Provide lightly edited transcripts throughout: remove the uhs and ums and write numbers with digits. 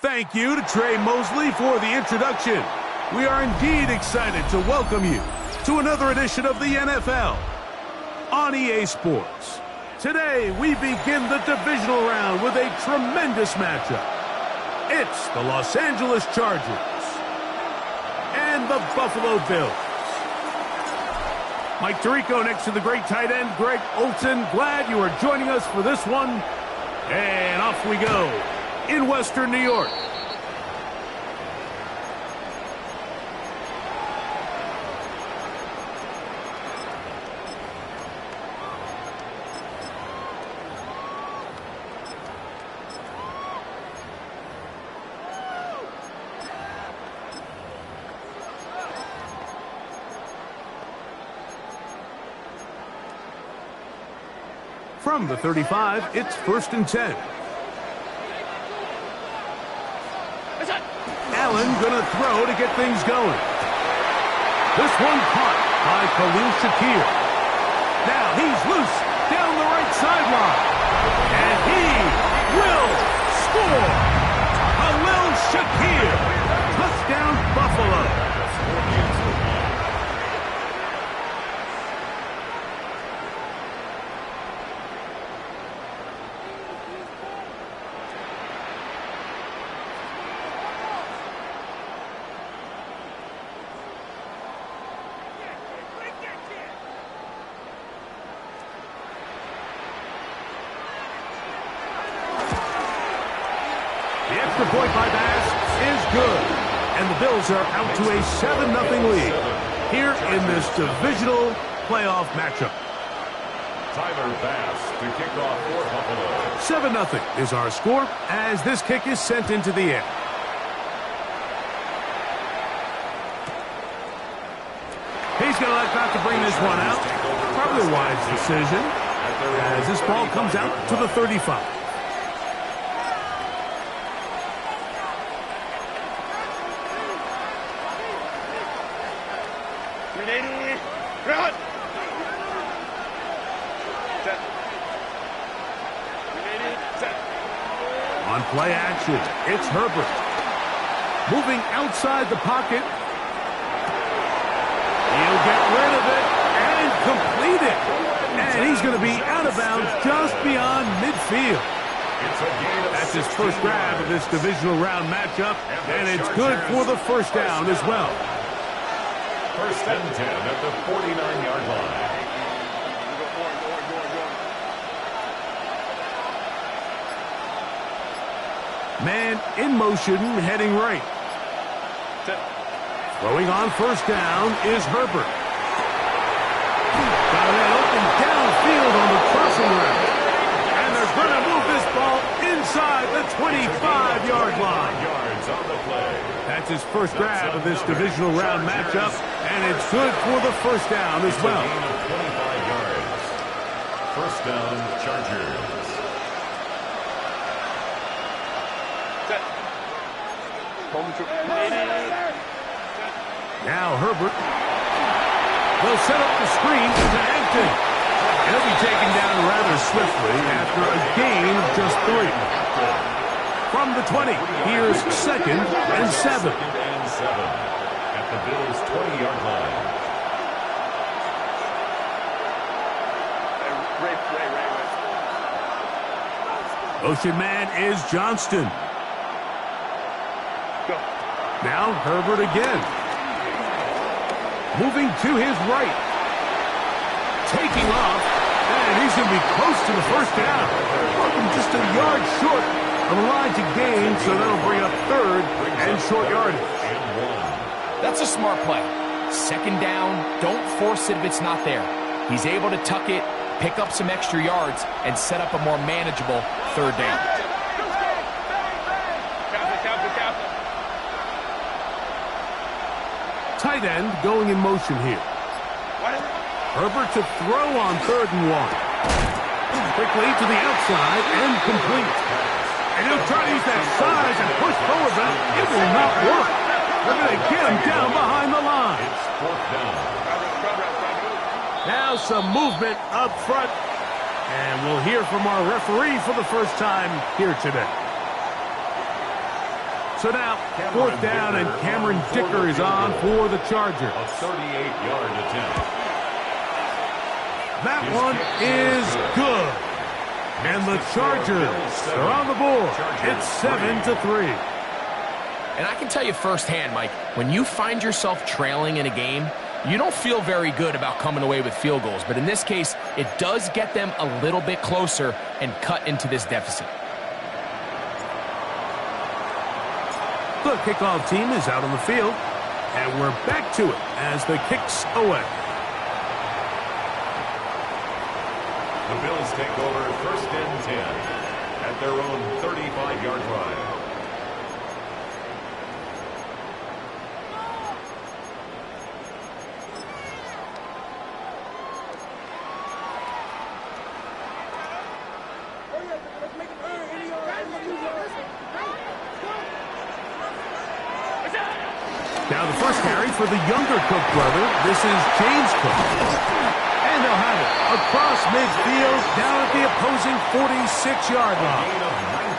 Thank you to Trey Mosley for the introduction. We are indeed excited to welcome you to another edition of the NFL on EA Sports. Today, we begin the divisional round with a tremendous matchup. It's the Los Angeles Chargers and the Buffalo Bills. Mike Tirico next to the great tight end, Greg Olsen. Glad you are joining us for this one. And off we go in Western New York. From the 35, it's 1st and 10. Allen gonna throw to get things going. This one caught by Khalil Shakir. Now he's loose down the right sideline. And he will score. Khalil Shakir. Touchdown Buffalo. The point by Bass is good, and the Bills are out to a 7-0 lead here in this divisional playoff matchup. Tyler Bass to kick off for Buffalo. 7-0 is our score as this kick is sent into the air. He's going to elect not to bring this one out. Probably a wise decision as this ball comes out to the 35. On play action, it's Herbert. Moving outside the pocket. He'll get rid of it and complete it. And he's going to be out of bounds just beyond midfield. That's his first grab of this divisional round matchup, and it's good for the first down as well. 1st and 10 at the 49-yard line. Man in motion, heading right. Throwing on 1st down is Herbert. Got a man open downfield on the crossing route. And they're going to move this ball inside the 25-yard line. Yards on the play. That's his first grab of this divisional round matchup, and it's good for the first down as well. Gain of 25 yards. 1st down, Chargers. Now Herbert will set up the screen to Hampton. He'll be taken down rather swiftly after a gain of just 3. From the 20, here's 2nd and 7. At the Bills' 20-yard line. Motion man is Johnston. Now Herbert again. Moving to his right. Taking off. And he's going to be close to the first down. Welcome just a yard short of the line to gain, so that'll bring up 3rd and short yardage. That's a smart play. 2nd down, don't force it if it's not there. He's able to tuck it, pick up some extra yards, and set up a more manageable 3rd down. Tight end going in motion here. Herbert to throw on 3rd and 1. Quickly to the outside and complete. And he'll try to use that size and push forward, but it will not work. They're going to get him down behind the line. It's 4th down. Now some movement up front. And we'll hear from our referee for the first time here today. So now, fourth down, and Cameron Dicker is on for the Chargers. A 38-yard attempt. That one is good. And the Chargers are on the board. It's 7-3. And I can tell you firsthand, Mike, when you find yourself trailing in a game, you don't feel very good about coming away with field goals. But in this case, it does get them a little bit closer and cut into this deficit. The kickoff team is out on the field, and we're back to it as the kick's away. The Bills take over 1st and 10 at their own 35-yard line. Now the first carry for the younger Cook brother. This is James Cook. And they'll have it across midfield down at the opposing 46-yard line.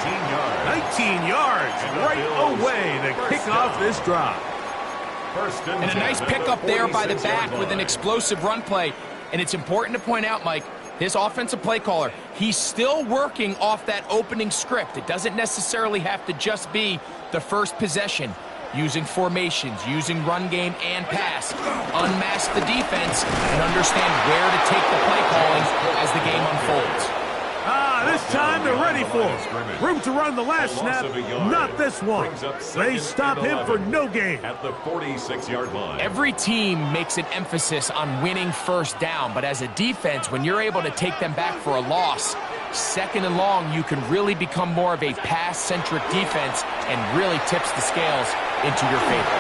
Gain of 19 yards right away to kick off this drive. And a nice pickup there by the back with an explosive run play. And it's important to point out, Mike, this offensive play caller, he's still working off that opening script. It doesn't necessarily have to just be the first possession. Using formations, using run game and pass, unmask the defense, and understand where to take the play calling as the game unfolds. This time they're ready for it. Room to run the last snap, not this one. They stop him for no gain. At the 46-yard line. Every team makes an emphasis on winning first down, but as a defense, when you're able to take them back for a loss, 2nd and long, you can really become more of a pass-centric defense and really tips the scales into your favor.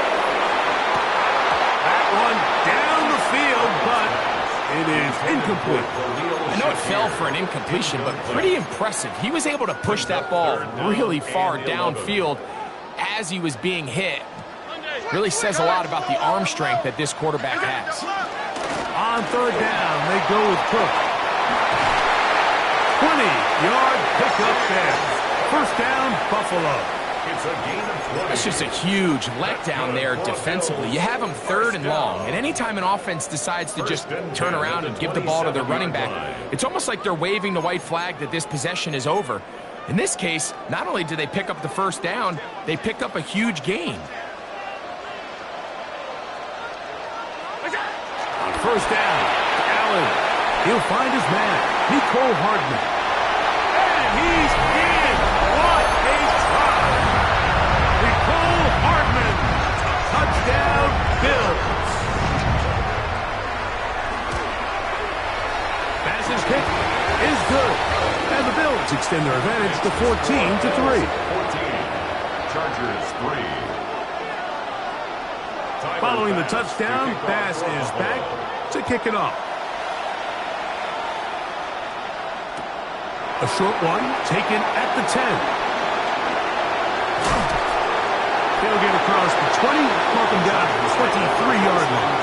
That one down the field, but it is incomplete. I know it fell for an incompletion, but pretty impressive. He was able to push that ball really far downfield as he was being hit. Really says a lot about the arm strength that this quarterback has. On 3rd down, they go with Cook. 20-yard pickup there. 1st down, Buffalo. It's a gain of 20. It's just a huge letdown there defensively. You have them 3rd and long, and anytime an offense decides to just turn around and give the ball to their running back, it's almost like they're waving the white flag that this possession is over. In this case, not only do they pick up the 1st down, they pick up a huge gain. On 1st down, Allen. He'll find his man, Nicole Hardman. And he's in. What a try. Nicole Hardman. Touchdown, Bills. Pass's kick is good. And the Bills extend their advantage to 14-3. 14. Chargers 3. Following the touchdown, Bass is back to kick it off. A short one taken at the 10. They'll get across the 20, mark them down at the 23-yard line.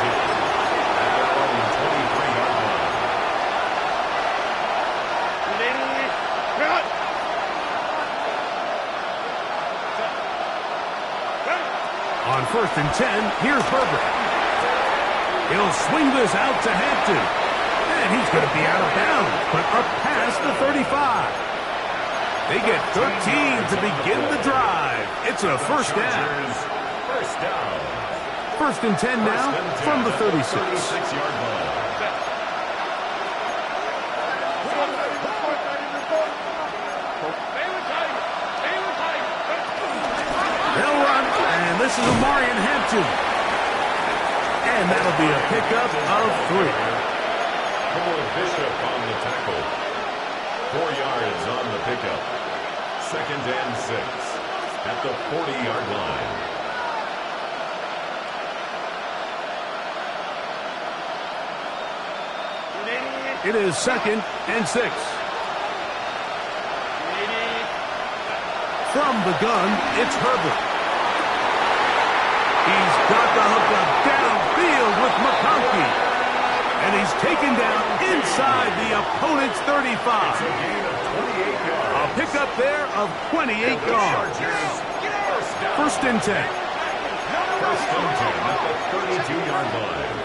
On 1st and 10, here's Herbert. He'll swing this out to Hampton. And he's going to be out of bounds, but up past the 35. They get 13 to begin the drive. It's a 1st down. 1st and 10 now from the 36. 36-yard line. They'll run, and this is Amarian Hampton. And that'll be a pickup of 3. Bishop on the tackle. 4 yards on the pickup. 2nd and 6 at the 40-yard line. It is 2nd and 6. From the gun, it's Herbert. He's got the hookup downfield with McConkey. And he's taken down inside the opponent's 35. A pickup there of 28 yards. First and 10. First and 10 at the 32-yard line.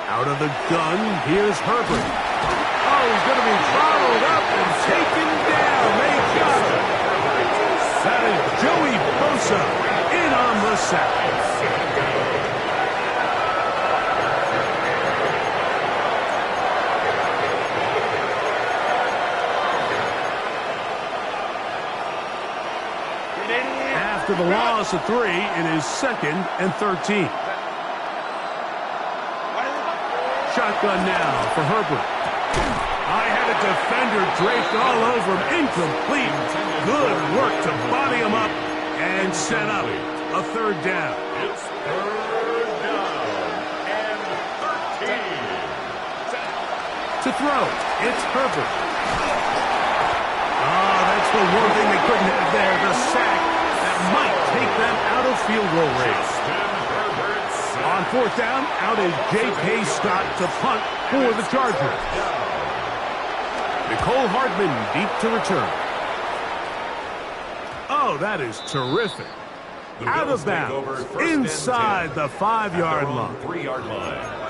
Out of the gun, here's Herbert. Oh, he's going to be followed up and taken down. They got him. That is Joey Bosa in on the sack. After the loss of 3, it is 2nd and 13. Shotgun now for Herbert. I had a defender draped all over him. Incomplete. Good work to body him up and set up a 3rd down. It's 3rd down and 13. To throw, it's Herbert. Oh, that's the one thing they couldn't have there, the sack that might take them out of field goal range. On 4th down, out is J.K. Scott to punt for the Chargers. Nicole Hardman deep to return. Oh, that is terrific. Out of bounds, inside the 5-yard line. 3-yard line.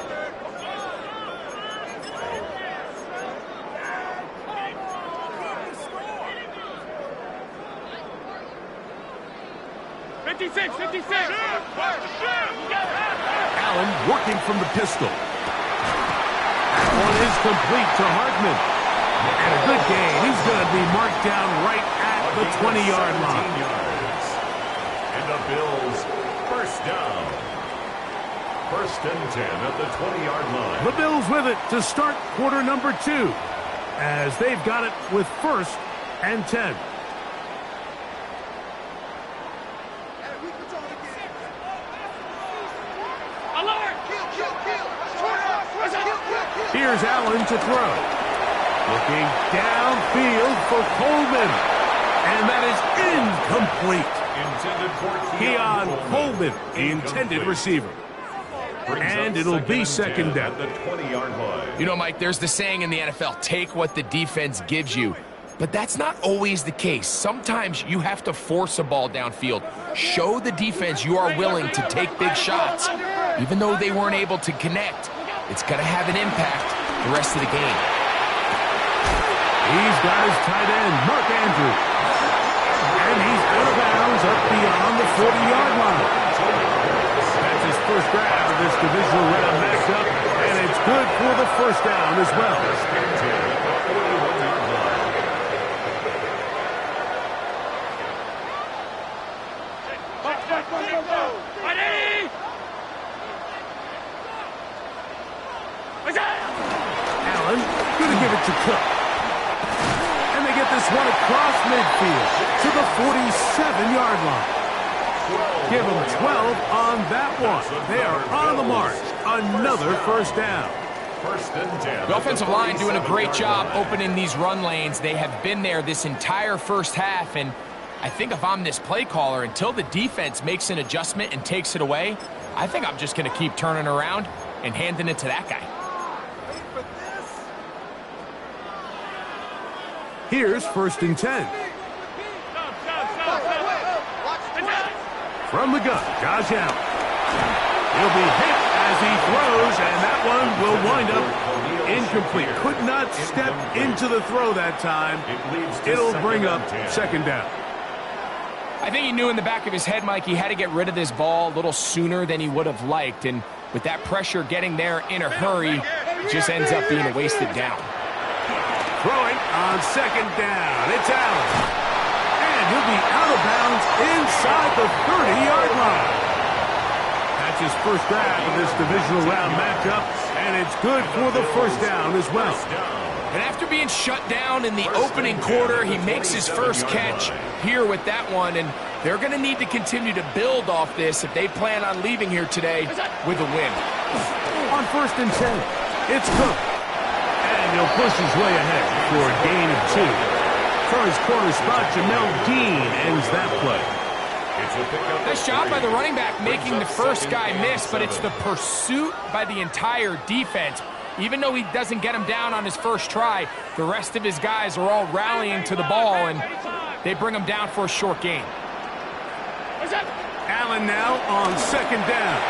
Allen working from the pistol. That one is complete to Hardman. And a good game. He's going to be marked down right at the 20-yard line. And the Bills, first down. First and 10 at the 20-yard line. The Bills with it to start quarter number 2, as they've got it with 1st and 10. Here's Allen to throw. Looking downfield for Coleman. And that is incomplete. Keon Coleman, the intended receiver. And it'll be 2nd down. At the 20-yard line. You know, Mike, there's the saying in the NFL, take what the defense gives you. But that's not always the case. Sometimes you have to force a ball downfield. Show the defense you are willing to take big shots. Even though they weren't able to connect, it's going to have an impact the rest of the game. He's got his tight end, Mark Andrews. And he's out of bounds up beyond the 40-yard line. That's his first grab of this divisional round matchup, and it's good for the 1st down as well. Allen, going to give it to Cook. And they get this one across midfield to the 47-yard line. Give them 12 on that one. They are on the march. Another 1st down. First and 10. The offensive line doing a great job opening these run lanes. They have been there this entire first half, and I think if I'm this play caller, until the defense makes an adjustment and takes it away, I think I'm just going to keep turning around and handing it to that guy. Here's 1st and 10. From the gun, Josh Allen. He'll be hit as he throws, and that one will wind up incomplete. Could not step into the throw that time. It'll bring up 2nd down. I think he knew in the back of his head, Mike, he had to get rid of this ball a little sooner than he would have liked. And with that pressure getting there in a hurry, it just ends up being a wasted down. Throwing on 2nd down. It's Allen. And he'll be out of bounds inside the 30-yard line. That's his first grab of this divisional round matchup, and it's good for the 1st down as well. And after being shut down in the opening quarter, he makes his first catch here with that one, and they're going to need to continue to build off this if they plan on leaving here today with a win. On 1st and 10, it's Cook. And he'll push his way ahead for a gain of 2. From his corner spot, Jamel Dean ends that play. Nice job by the running back making the first guy miss, but it's the pursuit by the entire defense. Even though he doesn't get him down on his first try, the rest of his guys are all rallying to the ball, and they bring him down for a short gain. Allen now on second down.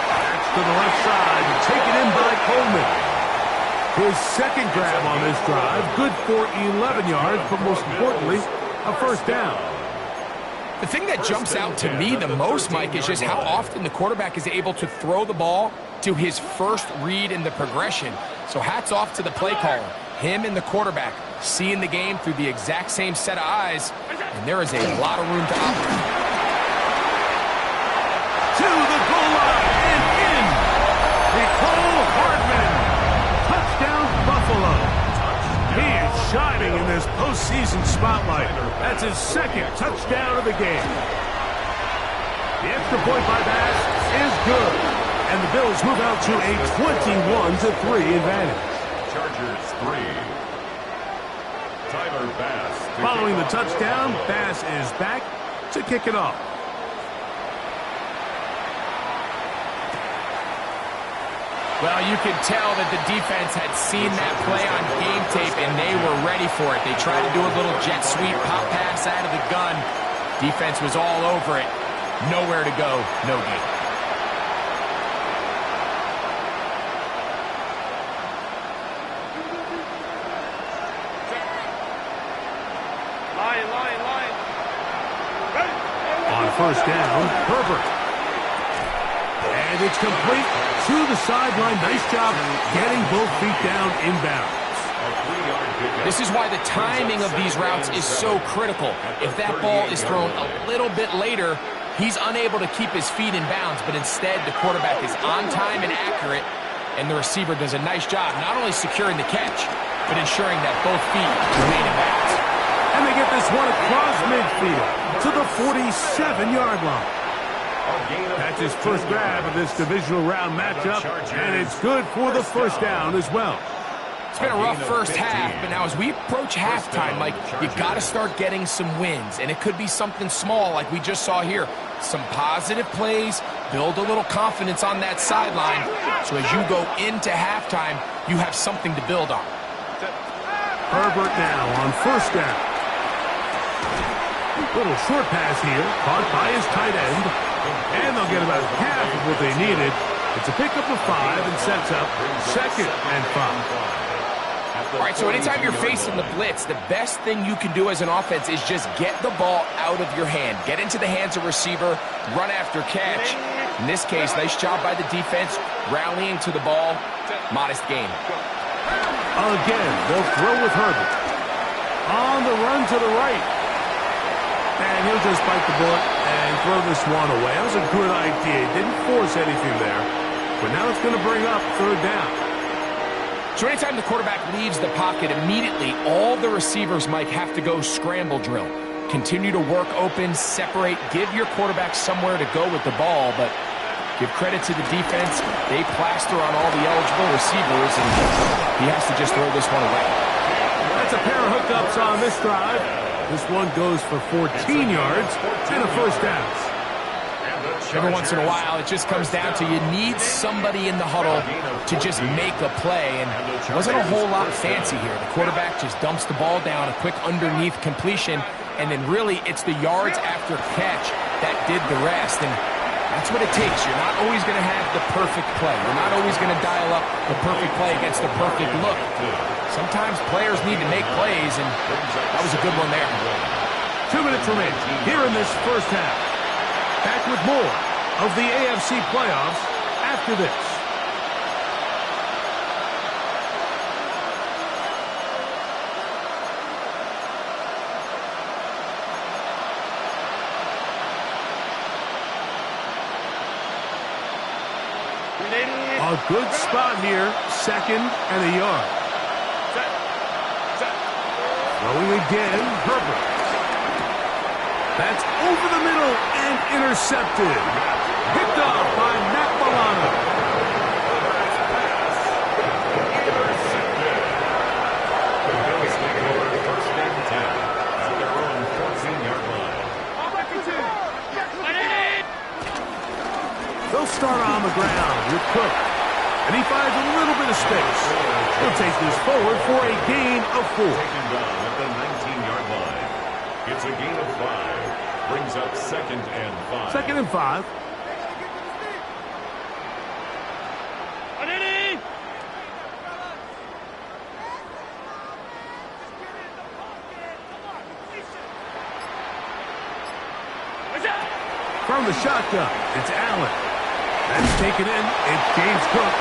That's to the left side and taken in by Coleman. His second grab on this drive, good for 11 yards, but most importantly, a first down. The thing that jumps out to me the most, Mike, is just how often the quarterback is able to throw the ball to his first read in the progression. So hats off to the play caller. Him and the quarterback seeing the game through the exact same set of eyes, and there is a lot of room to operate. To the goal line and in. Nicole Hardman. Touchdown, Buffalo. He is shining in this postseason spotlight. That's his second touchdown of the game. The extra point by Bass is good. And the Bills move out to a 21-3 advantage. Chargers 3. Tyler Bass. Following the touchdown, Bass is back to kick it off. Well, you can tell that the defense had seen that play on game tape, and they were ready for it. They tried to do a little jet sweep, pop pass out of the gun. Defense was all over it. Nowhere to go, no gain. On first down, Herbert. And it's complete to the sideline. Nice job getting both feet down inbounds. This is why the timing of these routes is so critical. If that ball is thrown a little bit later, he's unable to keep his feet in bounds, but instead the quarterback is on time and accurate, and the receiver does a nice job not only securing the catch, but ensuring that both feet remain in bounds. And they get this one across midfield to the 47-yard line. That's his first grab of this divisional round matchup, and it's good for the first down as well. It's been a rough first half, but now as we approach halftime, Mike, you got to start getting some wins, and it could be something small like we just saw here. Some positive plays, build a little confidence on that sideline, so as you go into halftime, you have something to build on. Herbert now on first down. Little short pass here, caught by his tight end, and they'll get about half of what they needed. It's a pickup of 5 and sets up 2nd and 5. All right, so anytime you're facing the blitz, the best thing you can do as an offense is just get the ball out of your hand. Get into the hands of receiver, run after catch. In this case, nice job by the defense, rallying to the ball. Modest gain. Again, they'll throw with Herbert. On the run to the right. And he'll just bite the bullet and throw this one away. That was a good idea. Didn't force anything there. But now it's going to bring up third down. So anytime the quarterback leaves the pocket, immediately all the receivers, Mike, have to go scramble drill. Continue to work open, separate, give your quarterback somewhere to go with the ball, but give credit to the defense. They plaster on all the eligible receivers, and he has to just throw this one away. That's a pair of hookups on this drive. This one goes for 14 yards and a first down. Every once in a while, it just comes down to you need somebody in the huddle to just make a play, and it wasn't a whole lot fancy here. The quarterback just dumps the ball down, a quick underneath completion, and then really it's the yards after catch that did the rest, and that's what it takes. You're not always going to have the perfect play. You're not always going to dial up the perfect play against the perfect look. Sometimes players need to make plays, and that was a good one there. 2 minutes remaining here in this first half. Back with more of the AFC playoffs after this. A good spot here, 2nd and a yard. Throwing again, Herbert. That's over the middle and intercepted. Picked off by Matt Milano. Cook. And he finds a little bit of space. He'll take this forward for a gain of 4. Taken down at the 19-yard line. It's a gain of 5. Brings up 2nd and 5. 2nd and 5. From the shotgun, it's Allen. That's taken in. It's James Cook.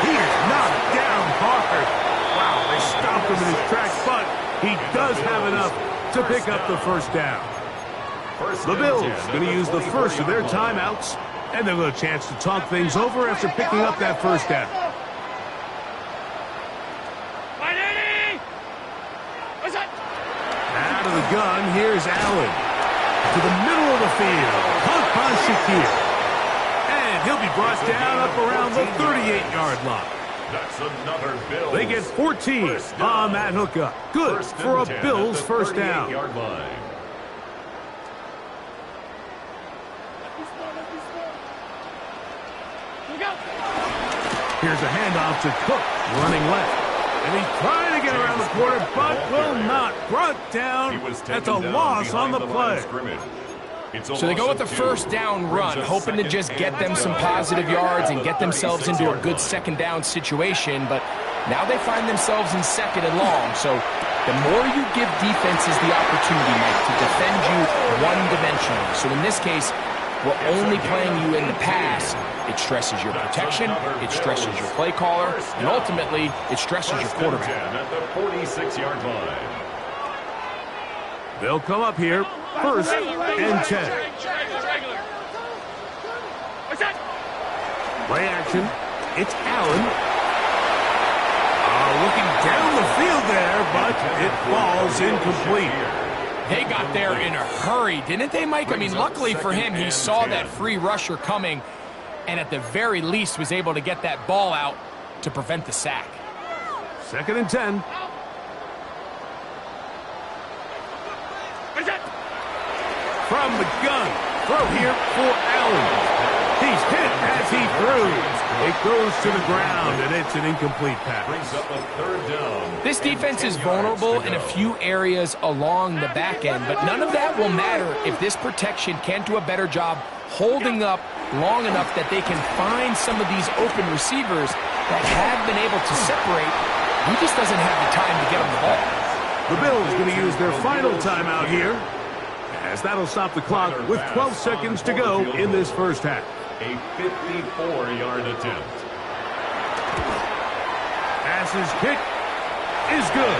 He is knocked down hard. Wow, they stopped him in his tracks, but he does have enough to pick up the first down. The Bills going to use the first of their timeouts, and they'll get a chance to talk things over after picking up that first down. Out of the gun, here's Allen. To the middle of the field. Hook by Shakir. And he'll be brought down up around the 38-yard line. That's another Bills. They get 14 on that hookup. Good for a Bills first down. Line. Here's a handoff to Cook, running left. And he's trying to get around the corner, but will not. Brought down at the loss on the play. So they go with the first down run, hoping to just get them some positive yards and get themselves into a good second down situation. But now they find themselves in 2nd and long. So the more you give defenses the opportunity, Mike, to defend you one-dimensionally. So in this case, we're only playing you in the pass. It stresses your protection, it stresses your play caller, and ultimately, it stresses your quarterback. At the 46-yard line. They'll come up here, 1st and 10. Play action. It's Allen. Looking down the field there, but it falls incomplete. They got there in a hurry, didn't they, Mike? I mean, luckily for him, he saw that free rusher coming and at the very least was able to get that ball out to prevent the sack. 2nd and 10. From the gun, throw here for Allen. He's hit as he threw. It goes to the ground, and it's an incomplete pass. Brings up a 3rd down. This defense is vulnerable in a few areas along the back end, but none of that will matter if this protection can't do a better job holding up long enough that they can find some of these open receivers that have been able to separate. He just doesn't have the time to get him the ball. The Bills going to use their final timeout here, as that'll stop the clock with 12 seconds to go in this first half. A 54-yard attempt. Passes kick is good.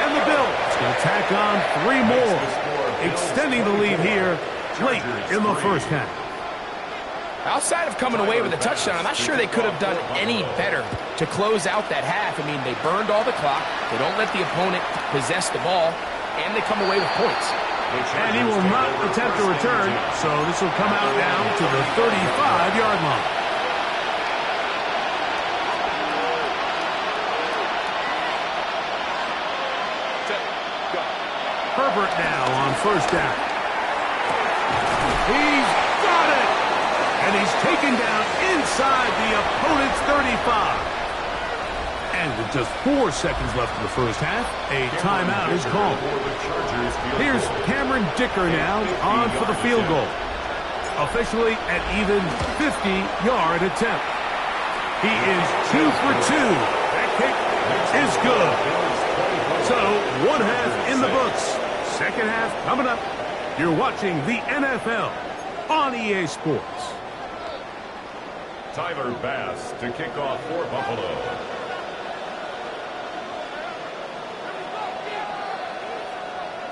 And the Bills going to tack on 3 more, extending the lead here late in the first half. Outside of coming away with a touchdown, I'm not sure they could have done any better to close out that half. I mean, they burned all the clock. They don't let the opponent possess the ball, and they come away with points. And he will not attempt a return, so this will come out now to the 35-yard line. Herbert now on first down. He's got it! And he's taken down inside the opponent's 35. And with just 4 seconds left in the first half, a timeout is called. Here's Cameron Dicker now on for the field goal. Officially an even 50-yard attempt. He is 2 for 2. That kick is good. So, 1 half in the books. Second half coming up. You're watching the NFL on EA Sports. Tyler Bass to kick off for Buffalo.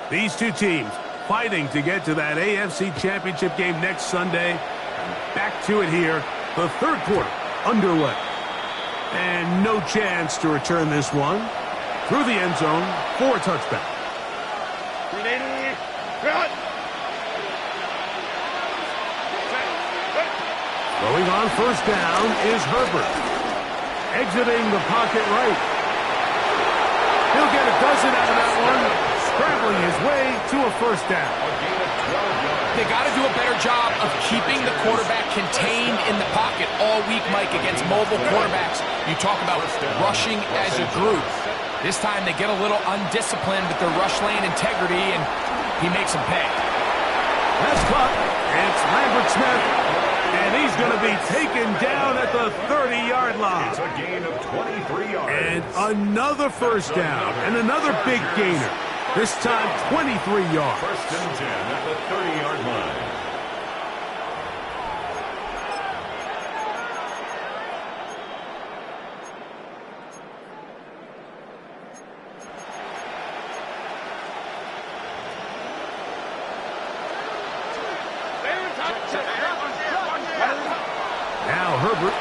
These two teams fighting to get to that AFC Championship game next Sunday. Back to it here. The third quarter underway. And no chance to return this one. Through the end zone for a touchback. Throwing on first down is Herbert. Exiting the pocket right. He'll get a dozen out of that one. Scrambling his way to a first down. A gain of 12 yards. they got to do a better job of keeping the quarterback contained in the pocket all week, Mike, against mobile quarterbacks. You talk about rushing as a group. This time they get a little undisciplined with their rush lane integrity, and he makes them pay. That's caught. It's Lambert Smith, and he's going to be taken down at the 30-yard line. It's a gain of 23 yards. And another first down, and another big gainer. This time 23 yards. First and 10 at the 30-yard line. Now Herbert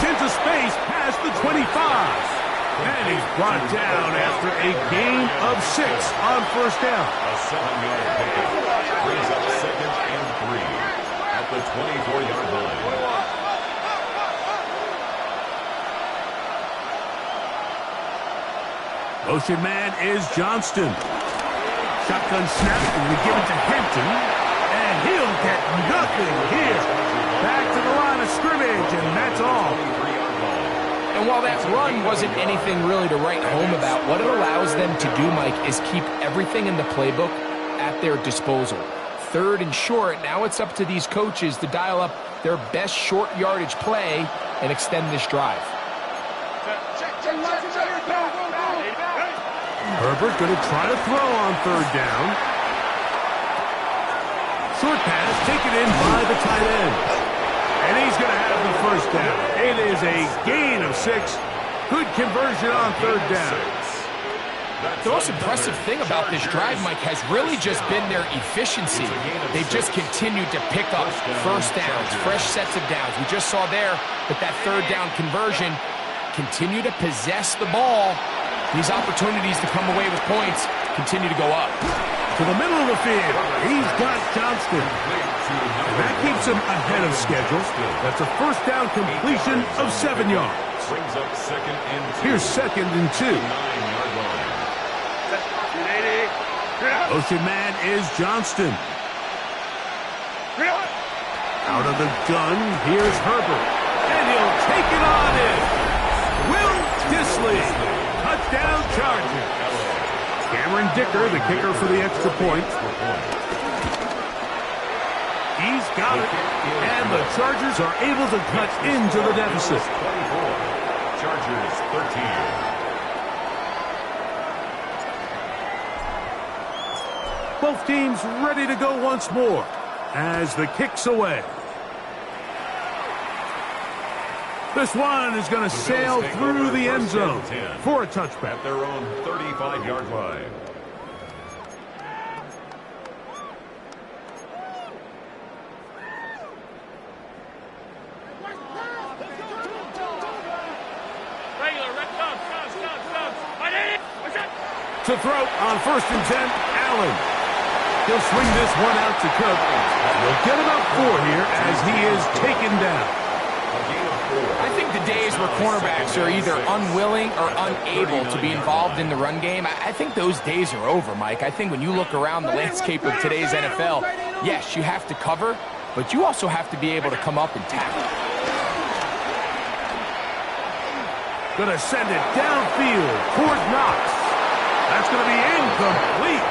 into space past the 25. And he's brought down after a gain of 6 on first down. A 7-yard pickup brings up 2nd and 3 at the 24-yard line. Motion man is Johnston. Shotgun snap, and we give it to Hinton. And he'll get nothing here. Back to the line of scrimmage, and that's all. And while that run wasn't anything really to write home about, what it allows them to do, Mike, is keep everything in the playbook at their disposal. 3rd and short, now it's up to these coaches to dial up their best short yardage play and extend this drive. Herbert going to try to throw on 3rd down. Short pass taken in by the tight end. And he's going to have the first down. It is a gain of 6. Good conversion on 3rd down. The most impressive thing about this drive, Mike, has really just been their efficiency. They've just continued to pick up first downs, fresh sets of downs. We just saw there with that 3rd down conversion, continue to possess the ball. These opportunities to come away with points continue to go up. To the middle of the field, he's got Johnston. And that keeps him ahead of schedule. That's a first down completion of 7 yards. Brings up 2nd and 2. Here's 2nd and 2. 9-yard line. Motion man is Johnston. Out of the gun, here's Herbert. And he'll take it on in. Will Dissly. Touchdown Chargers. Cameron Dicker, the kicker for the extra point. He's got it. And the Chargers are able to cut into the deficit. 24. Chargers 13. Both teams ready to go once more as the kick's away. This one is going to sail through the end zone for a touchback. At their own 35-yard line. To throw on 1st and 10, Allen. He'll swing this one out to Cook. He'll get about 4 here as he is taken down. I think the days where cornerbacks are either unwilling or unable to be involved in the run game, I think those days are over, Mike. I think when you look around the landscape of today's NFL, yes, you have to cover, but you also have to be able to come up and tackle. Going to send it downfield toward Knox. That's going to be incomplete.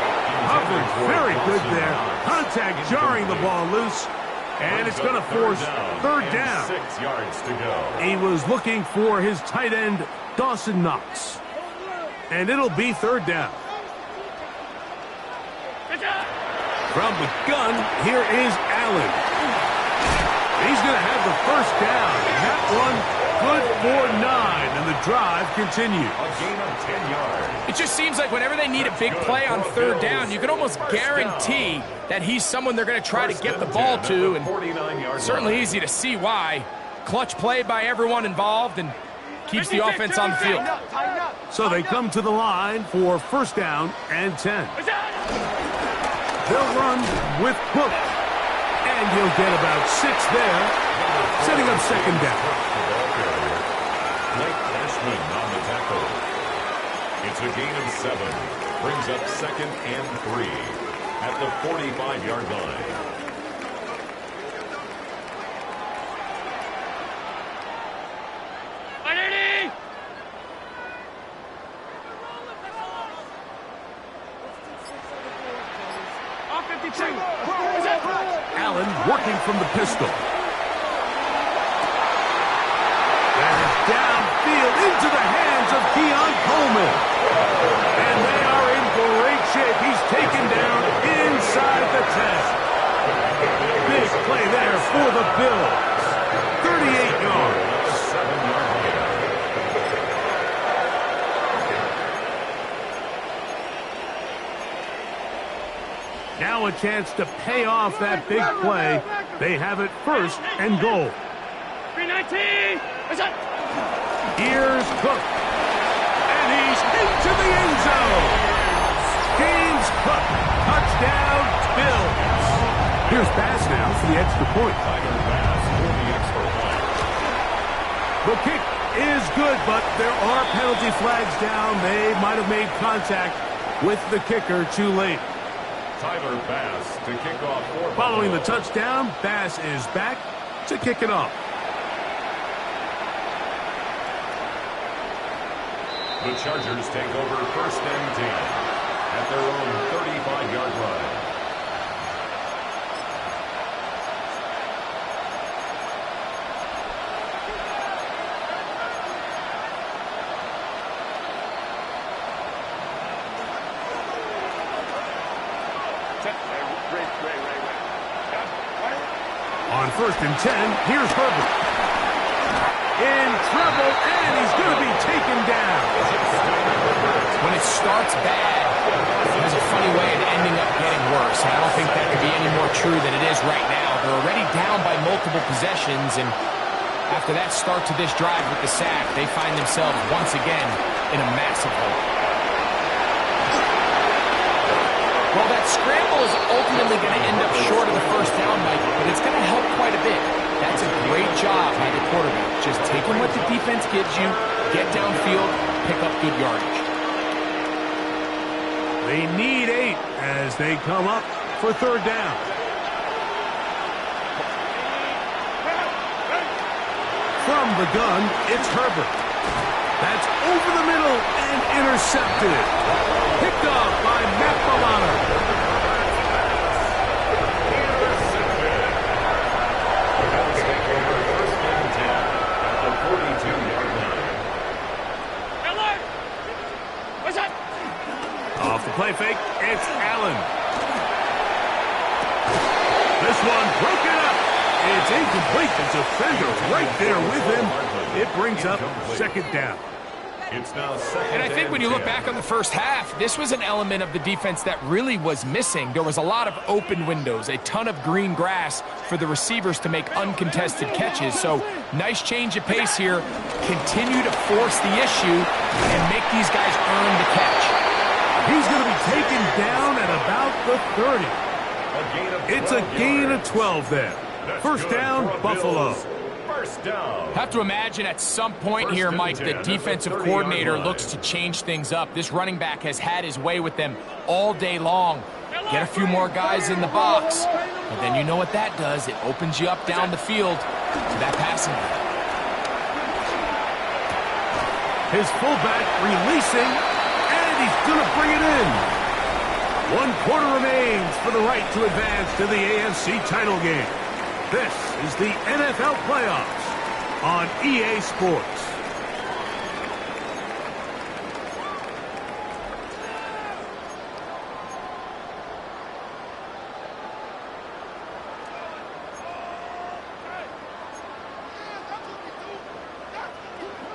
Coverage very good there. Contact jarring the ball loose. And it's going to force 3rd down. 6 yards to go. He was looking for his tight end, Dawson Knox. And it'll be 3rd down. From the gun, here is Allen. He's going to have the first down. And that one good for 9. And the drive continues. A gain of 10 yards. It just seems like whenever they need a big play on 3rd down, you can almost guarantee that he's someone they're going to try to get the ball to, and certainly easy to see why. Clutch play by everyone involved and keeps the offense on the field. So they come to the line for 1st down and 10. They'll run with Cook, and he'll get about 6 there, setting up 2nd down. On the tackle. It's a gain of 7. Brings up 2nd and 3 at the 45-yard line. Allen working from the pistol. That is downfield into the hands of Keon Coleman. And they are in great shape. He's taken down inside the 10. Big play there for the Bills. 38 yards. 7-yard line. Now a chance to pay off that big play. They have it first and goal. 319. Here's Cook. And he's into the end zone. James Cook. Touchdown, Bills. Here's Bass now for the extra point. Tiger Bass for the extra point. The kick is good, but there are penalty flags down. They might have made contact with the kicker too late. Tyler Bass to kick off for Following the Buffalo. touchdown, Bass is back to kick it off. The Chargers take over first and 10 at their own 35-yard line. On first and 10, here's Herbert. In trouble, and he's going to be taken down. When it starts bad, it has a funny way of ending up getting worse. And I don't think that could be any more true than it is right now. They're already down by multiple possessions, and after that start to this drive with the sack, they find themselves once again in a massive hole. Well, that scramble is ultimately going to end up short of the first down, Mike, but it's going to help quite a bit. That's a great job by the quarterback. Just taking what the defense gives you, get downfield, pick up good yardage. They need 8 as they come up for third down. From the gun, it's Herbert. That's over the middle and intercepted. Picked off by Matt Milano. Off the play fake, it's Allen. This one broken up. It's incomplete. The defender right there with him. It brings up second down. It's now second And I think when you look 10. back on the first half, this was an element of the defense that really was missing. There was a lot of open windows, a ton of green grass for the receivers to make uncontested catches. So nice change of pace here. Continue to force the issue and make these guys earn the catch. He's going to be taken down at about the 30. It's a gain of 12 there. First down, Buffalo. First down. Have to imagine at some point here, Mike, the defensive coordinator looks to change things up. This running back has had his way with them all day long. Get a few more guys in the box. And then you know what that does. It opens you up down the field to that passing game. His fullback releasing, and he's going to bring it in. 1 quarter remains for the right to advance to the AFC title game. This is the NFL playoffs on EA Sports.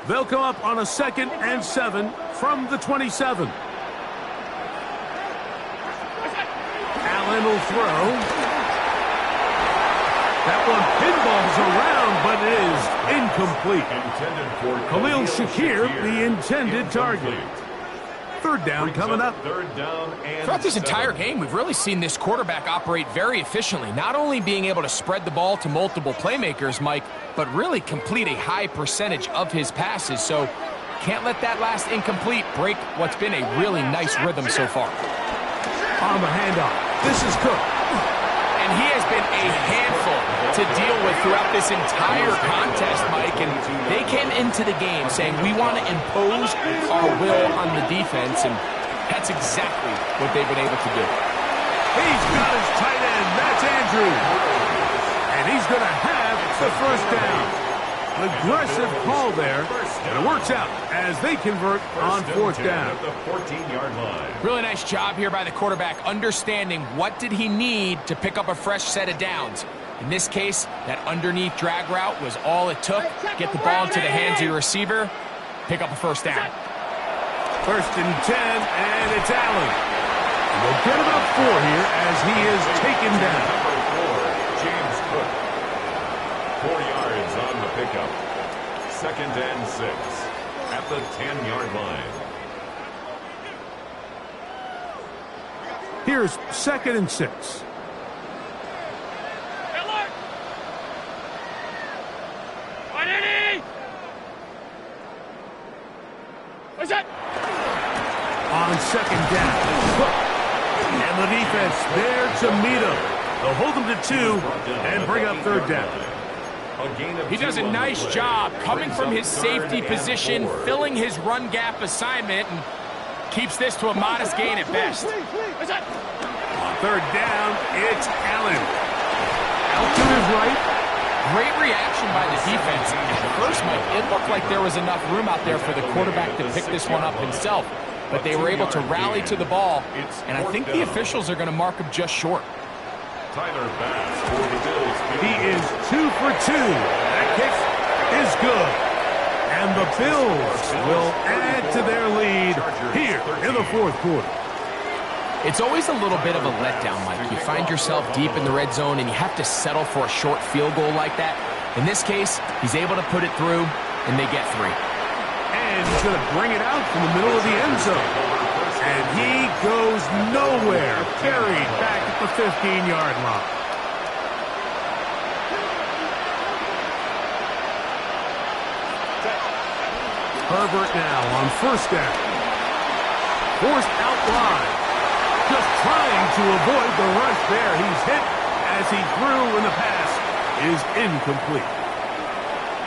They'll come up on a 2nd and 7 from the 27. Allen will throw. That one pinballs around, but it is incomplete. Intended for Khalil Shakir, the intended target. Third down coming up. Third down and Throughout this 7. entire game, we've really seen this quarterback operate very efficiently, not only being able to spread the ball to multiple playmakers, Mike, but really complete a high percentage of his passes. So can't let that last incomplete break what's been a really nice rhythm so far. On the handoff. This is Cook. And he has been a handful to deal with throughout this entire contest, Mike. And they came into the game saying, we want to impose our will on the defense. And that's exactly what they've been able to do. He's got his tight end. That's Andrew. And he's going to have the first down. An aggressive call there, and it works out as they convert on fourth down. At the 14-yard line. Really nice job here by the quarterback, understanding what did he need to pick up a fresh set of downs. In this case, that underneath drag route was all it took. Get the ball into the hands of your receiver, pick up a first down. First and 10, and it's Allen. We'll get about 4 here as he is taken down. Number 4, James Cook. 4 yards on the pickup. Second and 6 at the 10-yard line. Here's second and 6. What's that? On second down, Cook. And the defense there to meet him. They'll hold him to 2 and bring up third down. He does a nice job coming from his safety position, filling his run gap assignment, and keeps this to a modest gain at best. On third down, it's Allen. Out to his right. Great reaction by the defense. At first, Mike, it looked like there was enough room out there for the quarterback to pick this one up himself, but they were able to rally to the ball, and I think the officials are going to mark him just short. Tyler Bass for the Bills. He is 2 for 2. That kick is good. And the Bills will add to their lead here in the fourth quarter. It's always a little bit of a letdown, Mike. You find yourself deep in the red zone and you have to settle for a short field goal like that. In this case, he's able to put it through, and they get 3. And he's going to bring it out from the middle of the end zone. And he goes nowhere. Carried back at the 15-yard line. Herbert now on first down. Forced out wide. Just trying to avoid the rush there. He's hit as he threw, and the pass is incomplete.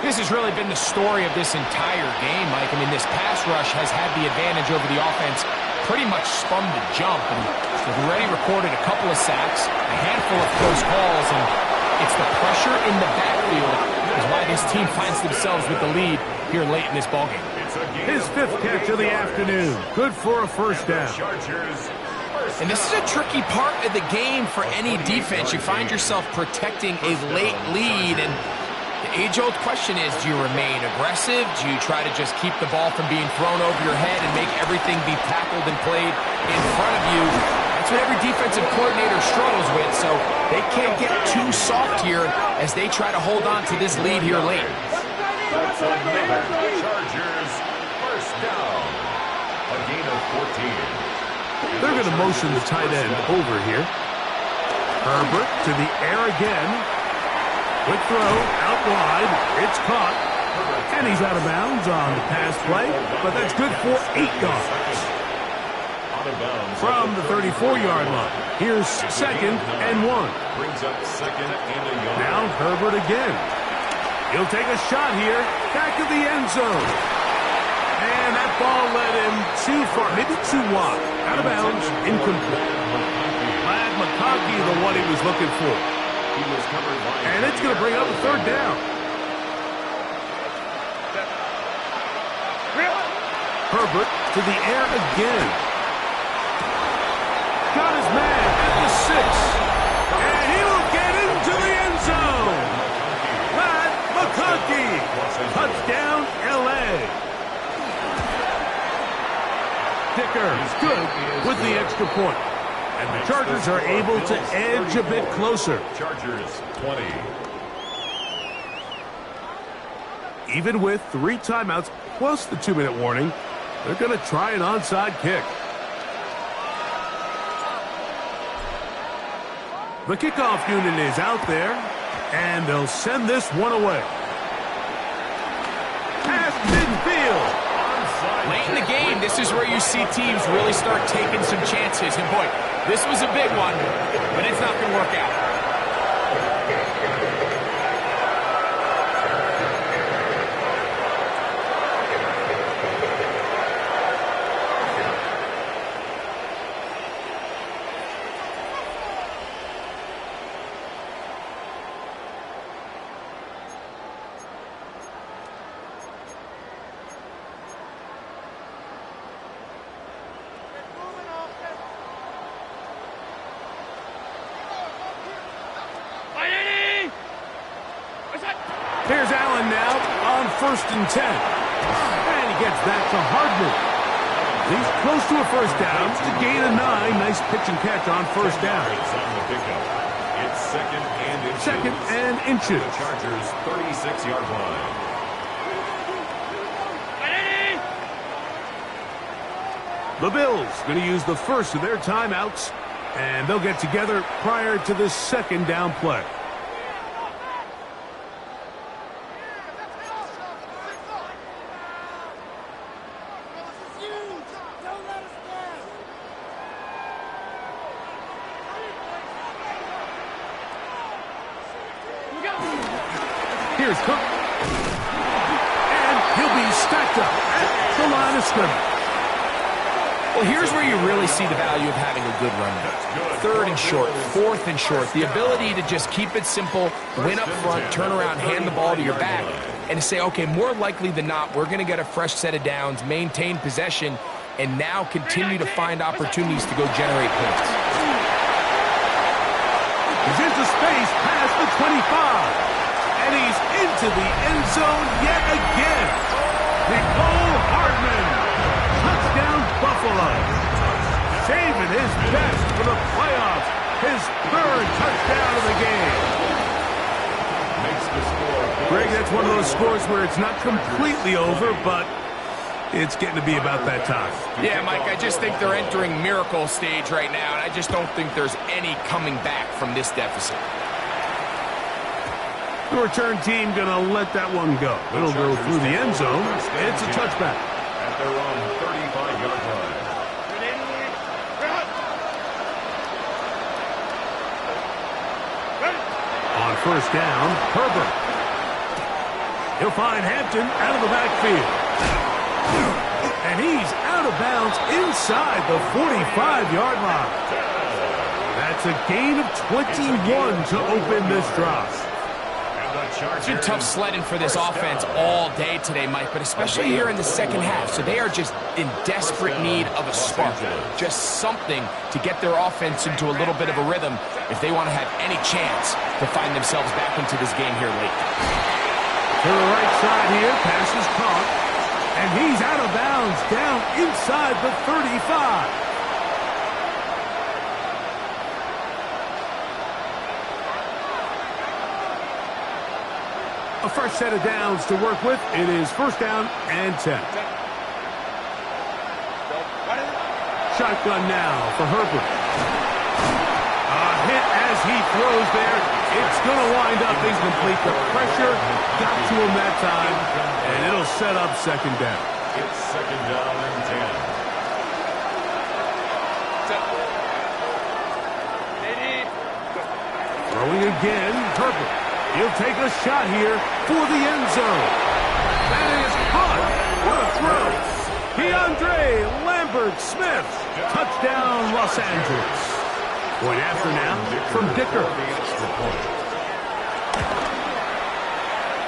This has really been the story of this entire game, Mike. I mean, this pass rush has had the advantage over the offense pretty much from the jump. And they've already recorded a couple of sacks, a handful of close calls, and it's the pressure in the backfield is why this team finds themselves with the lead here late in this ballgame. His 5th catch of the afternoon. Good for a first down. And this is a tricky part of the game for any defense. You find yourself protecting a late lead, and the age-old question is, do you remain aggressive? Do you try to just keep the ball from being thrown over your head and make everything be tackled and played in front of you? That's what every defensive coordinator struggles with, so they can't get too soft here as they try to hold on to this lead here late. That's another Chargers first down. A gain of 14. They're going to motion the tight end over here. Herbert to the air again. Quick throw, out wide. It's caught. And he's out of bounds on the pass play, but that's good for 8 yards. From the 34-yard line, here's second and 1. Brings up second and a yard. Now Herbert again. He'll take a shot here, back of the end zone. And that ball led him too far, maybe too wide. Out of bounds, incomplete. Glad McConkey, the one he was looking for. And it's going to bring up a third down. Herbert to the air again. Got his man at the 6. And he will get into the end zone. Glad McConkey. Touchdown, L.A. Dicker is good with the extra point. And the Chargers are able to edge a bit closer. Chargers 20. Even with 3 timeouts plus the 2-minute warning, they're going to try an onside kick. The kickoff unit is out there, and they'll send this one away. Past midfield. Late in the game, this this is where you see teams really start taking some chances. And boy, this was a big one, but it's not going to work out. Here's Allen now on 1st and 10. And he gets back to Hardman. He's close to a first down to gain a 9. Nice pitch and catch on 1st down. It's second and inches. Second and inches. The Chargers' 36-yard line. The Bills going to use the first of their timeouts, and they'll get together prior to this 2nd down play. Here's Cook. And he'll be stacked up at the line of scrimmage. Well, here's where you really see the value of having a good run game. 3rd and short, 4th and short. The ability to just keep it simple, win up front, turn around, hand the ball to your back, and to say, okay, more likely than not, we're going to get a fresh set of downs, maintain possession, and now continue to find opportunities to go generate points. He's into space past the 25. And he's into the end zone yet again. Nicole Hardman. Touchdown, Buffalo. Saving his best for the playoffs. His 3rd touchdown of the game. Makes the score. Greg, that's one of those scores where it's not completely over, but it's getting to be about that time. Yeah, Mike, I just think they're entering miracle stage right now, and I just don't think there's any coming back from this deficit. The return team going to let that one go. It'll go through the end zone. It's a touchback. At their own 35-yard line. On 1st down, Herbert. He'll find Hampton out of the backfield. And he's out of bounds inside the 45-yard line. That's a gain of 21 to open this drive. It's been tough sledding for this offense all day today, Mike, but especially here in the 2nd half. So they are just in desperate need of a spark, just something to get their offense into a little bit of a rhythm if they want to have any chance to find themselves back into this game here late. To the right side here, pass is caught, and he's out of bounds down inside the 35. A fresh set of downs to work with. It is 1st down and 10. Shotgun now for Herbert. A hit as he throws there. It's going to wind up incomplete. The pressure got to him that time, and it'll set up 2nd down. It's 2nd down and 10. Throwing again, Herbert. He'll take a shot here for the end zone. That is caught. What a throw. DeAndre Lambert-Smith. Touchdown, Los Angeles. Point after now from Dicker.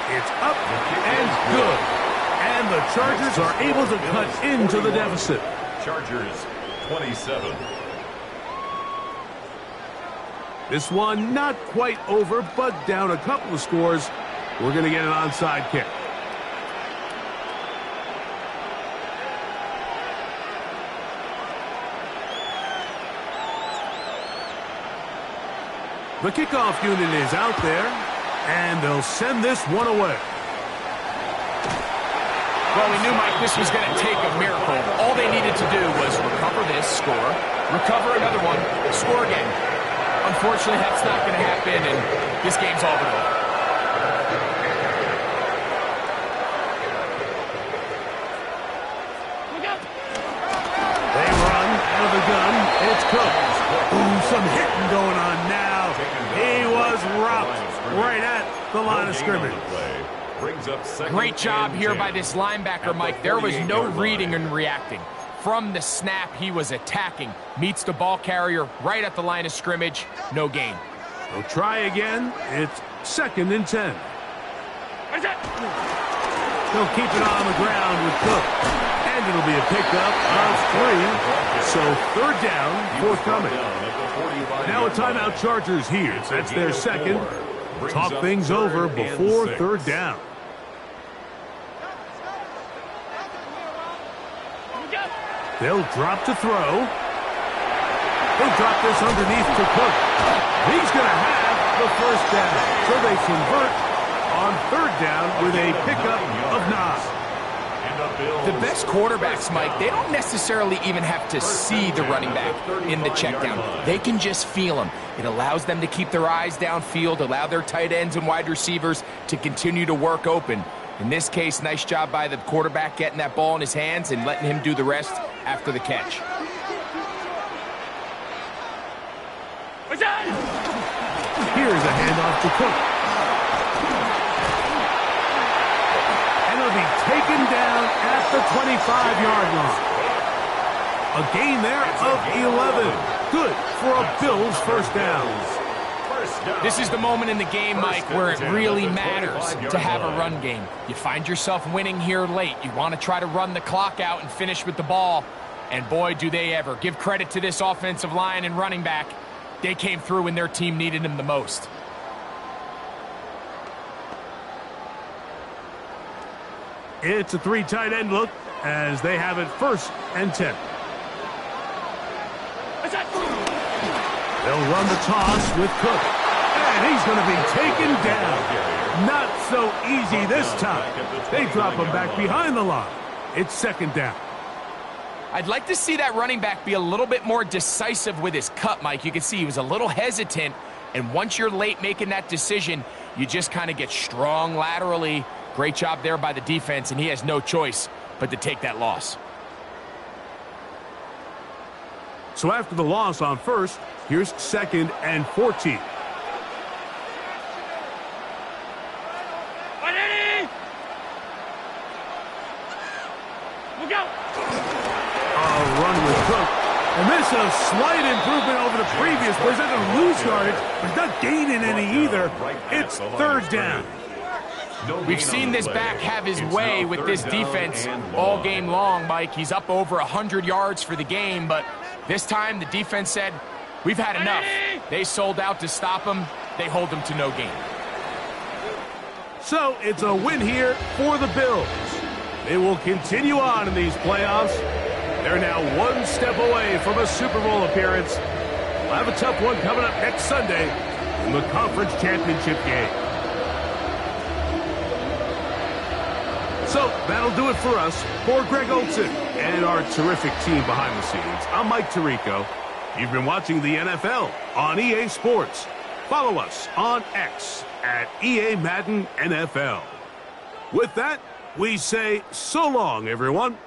It's up and good. And the Chargers are able to cut into the deficit. Chargers 27. This one not quite over, but down a couple of scores. We're going to get an onside kick. The kickoff unit is out there, and they'll send this one away. Well, we knew, Mike, this was going to take a miracle. All they needed to do was recover this, score, recover another one, score again. Unfortunately, that's not going to happen, and this game's all but over. Cook. Ooh, some hitting going on now. He was rocked right at the line of scrimmage. Great job here by this linebacker, Mike. There was no reading and reacting. From the snap, he was attacking. Meets the ball carrier right at the line of scrimmage. No gain. We'll try again. It's 2nd and 10. He'll keep it on the ground with Cook. And it'll be a pickup of 3. So 3rd down forthcoming. Now a timeout Chargers here. That's their 2nd. Talk things over before 3rd down. They'll drop to throw. They'll drop this underneath to Cook. He's going to have the 1st down. So they convert on 3rd down with a pickup of 9. The best quarterbacks, Mike, they don't necessarily even have to see the running back in the check down. They can just feel him. It allows them to keep their eyes downfield, allow their tight ends and wide receivers to continue to work open. In this case, nice job by the quarterback getting that ball in his hands and letting him do the rest after the catch. Here's a handoff to Cook. And it'll be taken down at the 25-yard line. A gain there of 11. Good for a Bills 1st down. This is the moment in the game, Mike, where it really matters to have a run game. You find yourself winning here late. You want to try to run the clock out and finish with the ball. And boy, do they ever. Give credit to this offensive line and running back. They came through when their team needed them the most. It's a 3 tight end look as they have it 1st and 10. They'll run the toss with Cook. And he's going to be taken down. Not so easy this time. They drop him back behind the line. It's 2nd down. I'd like to see that running back be a little bit more decisive with his cut, Mike. You can see he was a little hesitant, and once you're late making that decision, you just kind of get strong laterally. Great job there by the defense, and he has no choice but to take that loss. So after the loss on 1st, here's 2nd and 14. Run with Cook. And this is a slight improvement over the previous play. He's not going to lose yardage, but he's not gaining any either. It's 3rd down. We've seen this back have his way with this defense all game long, Mike. He's up over 100 yards for the game, but this time the defense said, we've had enough. They sold out to stop him. They hold him to no gain. So it's a win here for the Bills. They will continue on in these playoffs. They're now 1 step away from a Super Bowl appearance. We'll have a tough one coming up next Sunday in the conference championship game. So that'll do it for us. For Greg Olson and our terrific team behind the scenes, I'm Mike Tirico. You've been watching the NFL on EA Sports. Follow us on X at EA Madden NFL. With that, we say so long, everyone.